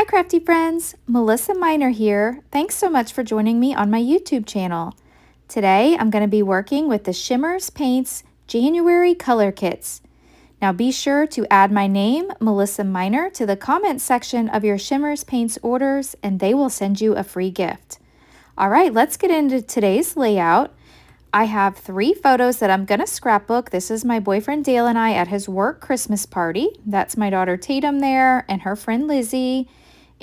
Hi crafty friends, Melissa Miner here. Thanks so much for joining me on my YouTube channel. Today I'm going to be working with the Shimmerz Paints January Color Kits. Now be sure to add my name, Melissa Miner, to the comment section of your Shimmerz Paints orders and they will send you a free gift. Alright, let's get into today's layout. I have 3 photos that I'm going to scrapbook. This is my boyfriend Dale and I at his work Christmas party. That's my daughter Tatum there and her friend Lizzie.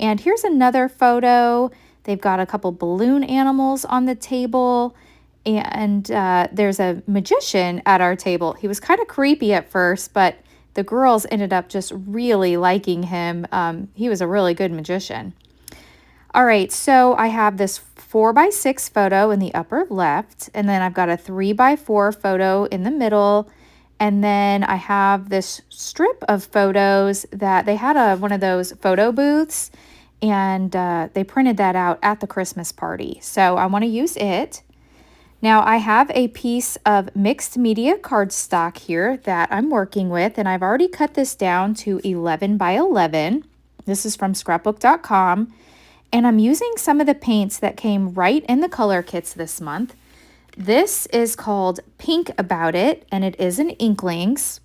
And here's another photo. They've got a couple balloon animals on the table. And there's a magician at our table. He was kind of creepy at first, but the girls ended up just really liking him. He was a really good magician. All right, so I have this 4x6 photo in the upper left, and then I've got a 3x4 photo in the middle, and then I have this strip of photos that they had one of those photo booths, and they printed that out at the Christmas party. So I want to use it. Now I have a piece of mixed media cardstock here that I'm working with, and I've already cut this down to 11 by 11. This is from scrapbook.com. And I'm using some of the paints that came right in the color kits this month. This is called Pink About It, and it is an It-Inklingz.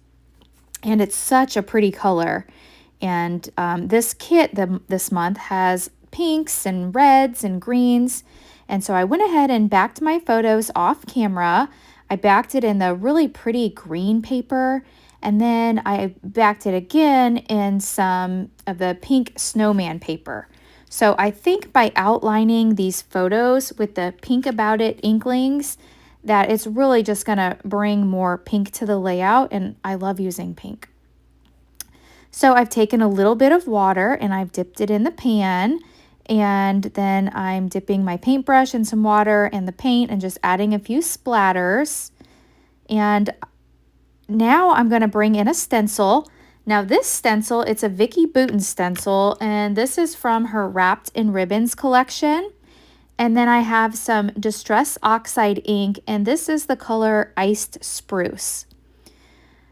And it's such a pretty color. And this kit this month has pinks and reds and greens. And so I went ahead and backed my photos off camera. I backed it in the really pretty green paper. And then I backed it again in some of the pink snowman paper. So I think by outlining these photos with the Pink About It Inklings, that it's really just going to bring more pink to the layout, and I love using pink. So I've taken a little bit of water and I've dipped it in the pan, and then I'm dipping my paintbrush in some water and the paint and just adding a few splatters. And now I'm going to bring in a stencil. Now this stencil, it's a Vicki Boutin stencil, and this is from her Wrapped in Ribbons collection. And then I have some Distress Oxide ink, and this is the color Iced Spruce.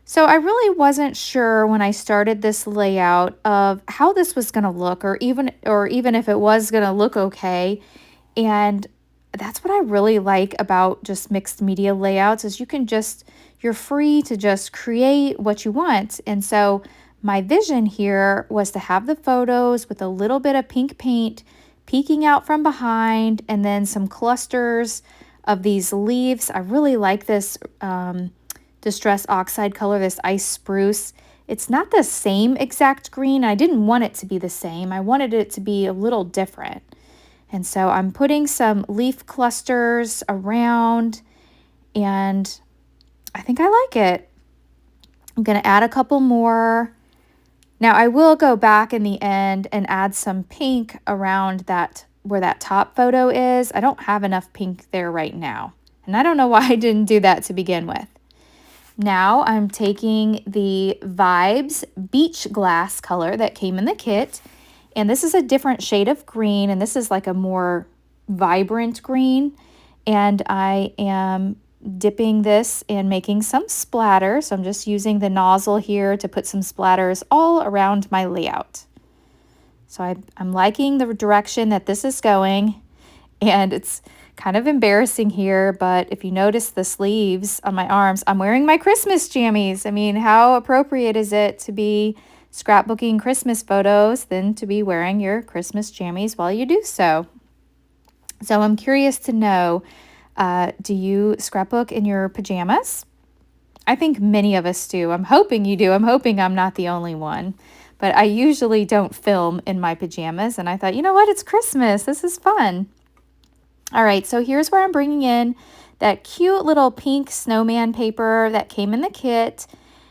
So I really wasn't sure when I started this layout of how this was going to look, or even if it was going to look okay. And that's what I really like about just mixed media layouts, is you're free to just create what you want. And so my vision here was to have the photos with a little bit of pink paint peeking out from behind, and then some clusters of these leaves. I really like this Distress Oxide color, this Ice Spruce. It's not the same exact green. I didn't want it to be the same. I wanted it to be a little different. And so I'm putting some leaf clusters around, and I think I like it. I'm going to add a couple more. Now I will go back in the end and add some pink around where that top photo is. I don't have enough pink there right now, and I don't know why I didn't do that to begin with. Now I'm taking the Vibez Beach Glass color that came in the kit, and this is a different shade of green, and this is like a more vibrant green, and I am dipping this and making some splatters. So I'm just using the nozzle here to put some splatters all around my layout. So I'm liking the direction that this is going, and it's kind of embarrassing here, but if you notice the sleeves on my arms, I'm wearing my Christmas jammies. I mean, how appropriate is it to be scrapbooking Christmas photos than to be wearing your Christmas jammies while you do so? So I'm curious to know, do you scrapbook in your pajamas? I think many of us do. I'm hoping you do. I'm hoping I'm not the only one. But I usually don't film in my pajamas, and I thought, you know what? It's Christmas. This is fun. All right, so here's where I'm bringing in that cute little pink snowman paper that came in the kit.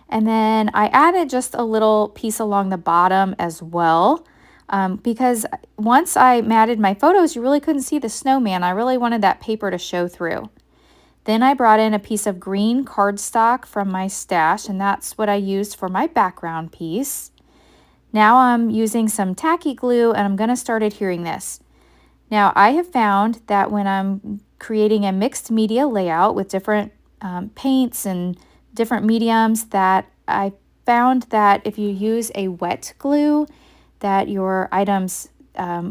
And then I added just a little piece along the bottom as well. Because once I matted my photos, you really couldn't see the snowman. I really wanted that paper to show through. Then I brought in a piece of green cardstock from my stash, and that's what I used for my background piece. Now I'm using some tacky glue, and I'm going to start adhering this. Now I have found that when I'm creating a mixed media layout with different paints and different mediums, that I found that if you use a wet glue, that your items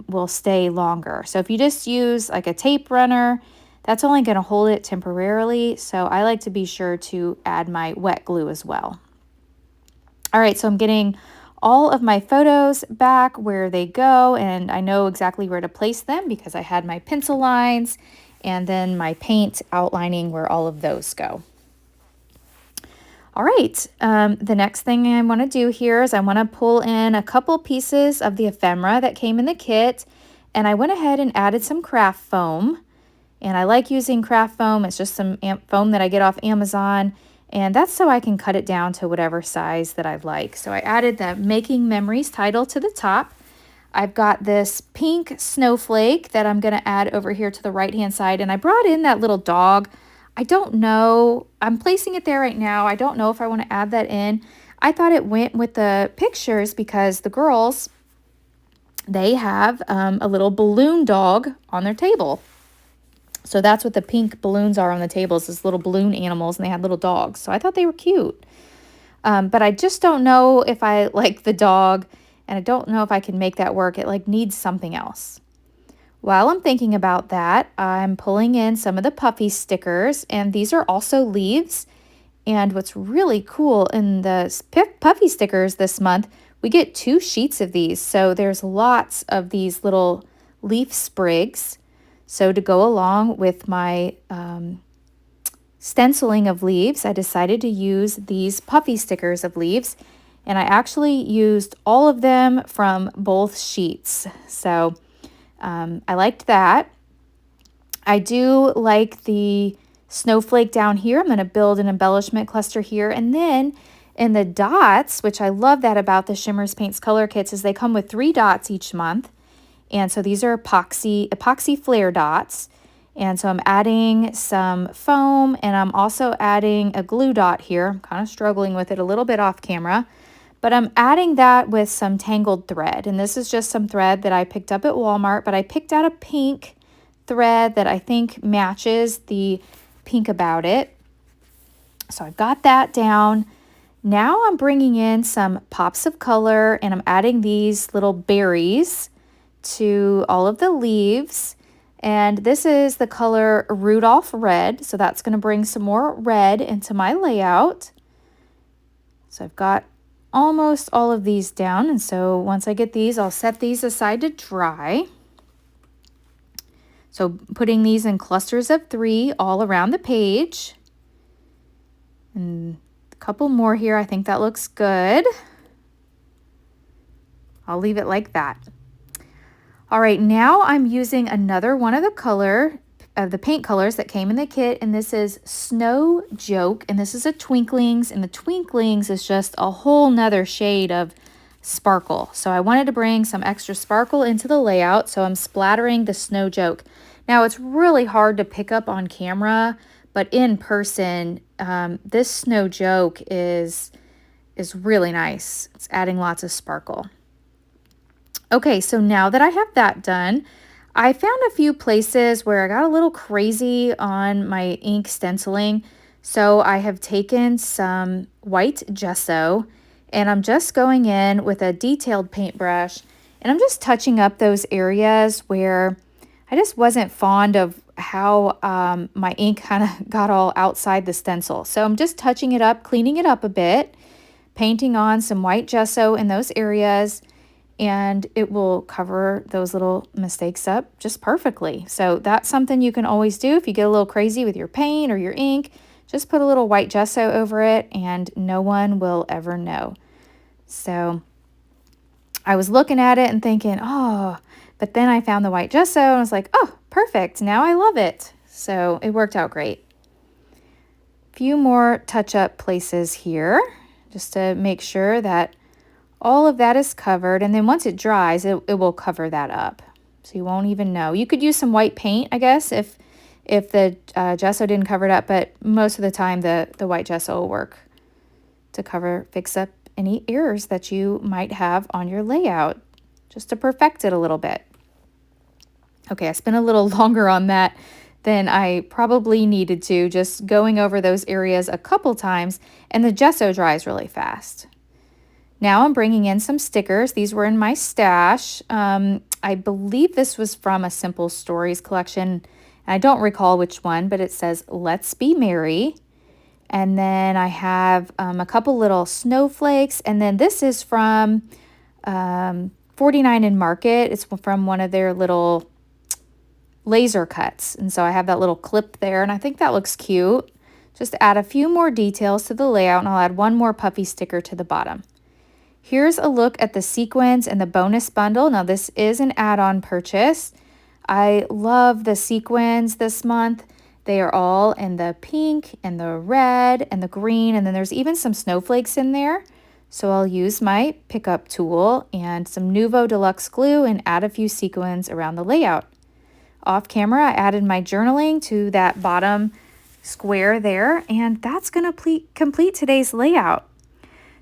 will stay longer. So if you just use like a tape runner, that's only going to hold it temporarily. So I like to be sure to add my wet glue as well. All right, so I'm getting all of my photos back where they go, and I know exactly where to place them because I had my pencil lines and then my paint outlining where all of those go. All right, the next thing I want to do here is I want to pull in a couple pieces of the ephemera that came in the kit, and I went ahead and added some craft foam. And I like using craft foam. It's just some foam that I get off Amazon, and that's so I can cut it down to whatever size that I like. So I added the Making Memories title to the top. I've got this pink snowflake that I'm going to add over here to the right-hand side, and I brought in that little dog. I don't know. I'm placing it there right now. I don't know if I want to add that in. I thought it went with the pictures because the girls, they have a little balloon dog on their table. So that's what the pink balloons are on the tables, these little balloon animals, and they had little dogs. So I thought they were cute. But I just don't know if I like the dog, and I don't know if I can make that work. It like needs something else. While I'm thinking about that, I'm pulling in some of the puffy stickers, and these are also leaves. And what's really cool in the puffy stickers this month, we get 2 sheets of these. So there's lots of these little leaf sprigs. So to go along with my stenciling of leaves, I decided to use these puffy stickers of leaves, and I actually used all of them from both sheets. So I liked that. I do like the snowflake down here. I'm going to build an embellishment cluster here, and then in the dots, which I love that about the Shimmerz Paints color kits, is they come with 3 dots each month. And so these are epoxy flare dots. And so I'm adding some foam, and I'm also adding a glue dot here. I'm kind of struggling with it a little bit off camera, but I'm adding that with some tangled thread. And this is just some thread that I picked up at Walmart, but I picked out a pink thread that I think matches the pink about it. So I've got that down. Now I'm bringing in some pops of color, and I'm adding these little berries to all of the leaves, and this is the color Rudolph Red, so that's going to bring some more red into my layout. So I've got almost all of these down, and so once I get these, I'll set these aside to dry. So putting these in clusters of 3 all around the page, and a couple more here. I think that looks good. I'll leave it like that. All right, now I'm using another one of the paint colors that came in the kit, and this is Snow Joke, and this is a Twinklingz, and the Twinklingz is just a whole nother shade of sparkle. So I wanted to bring some extra sparkle into the layout, so I'm splattering the Snow Joke. Now it's really hard to pick up on camera, but in person, this Snow Joke is really nice. It's adding lots of sparkle. Okay, so now that I have that done, I found a few places where I got a little crazy on my ink stenciling. So I have taken some white gesso, and I'm just going in with a detailed paintbrush, and I'm just touching up those areas where I just wasn't fond of how my ink kind of got all outside the stencil. So I'm just touching it up, cleaning it up a bit, painting on some white gesso in those areas, and it will cover those little mistakes up just perfectly. So that's something you can always do if you get a little crazy with your paint or your ink. Just put a little white gesso over it, and no one will ever know. So I was looking at it and thinking, oh, but then I found the white gesso, and I was like, oh, perfect. Now I love it. So it worked out great. Few more touch-up places here, just to make sure that all of that is covered, and then once it dries, it will cover that up. So you won't even know. You could use some white paint, I guess, if the gesso didn't cover it up, but most of the time the white gesso will work to fix up any errors that you might have on your layout, just to perfect it a little bit. Okay, I spent a little longer on that than I probably needed to, just going over those areas a couple times, and the gesso dries really fast. Now I'm bringing in some stickers. These were in my stash. I believe this was from a Simple Stories collection. I don't recall which one, but it says, "Let's be merry." And then I have a couple little snowflakes. And then this is from 49 in Market. It's from one of their little laser cuts. And so I have that little clip there, and I think that looks cute. Just add a few more details to the layout, and I'll add one more puffy sticker to the bottom. Here's a look at the sequins and the bonus bundle. Now this is an add-on purchase. I love the sequins this month. They are all in the pink and the red and the green, and then there's even some snowflakes in there. So I'll use my pickup tool and some Nuvo Deluxe glue and add a few sequins around the layout. Off camera, I added my journaling to that bottom square there, and that's going to complete today's layout.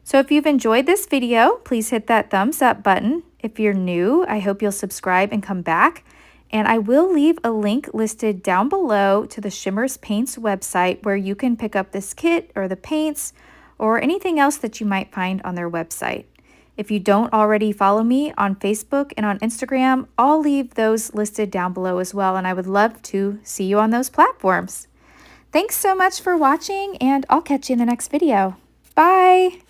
So if you've enjoyed this video, please hit that thumbs up button. If you're new, I hope you'll subscribe and come back. And I will leave a link listed down below to the Shimmerz Paints website where you can pick up this kit or the paints or anything else that you might find on their website. If you don't already follow me on Facebook and on Instagram, I'll leave those listed down below as well, and I would love to see you on those platforms. Thanks so much for watching, and I'll catch you in the next video. Bye!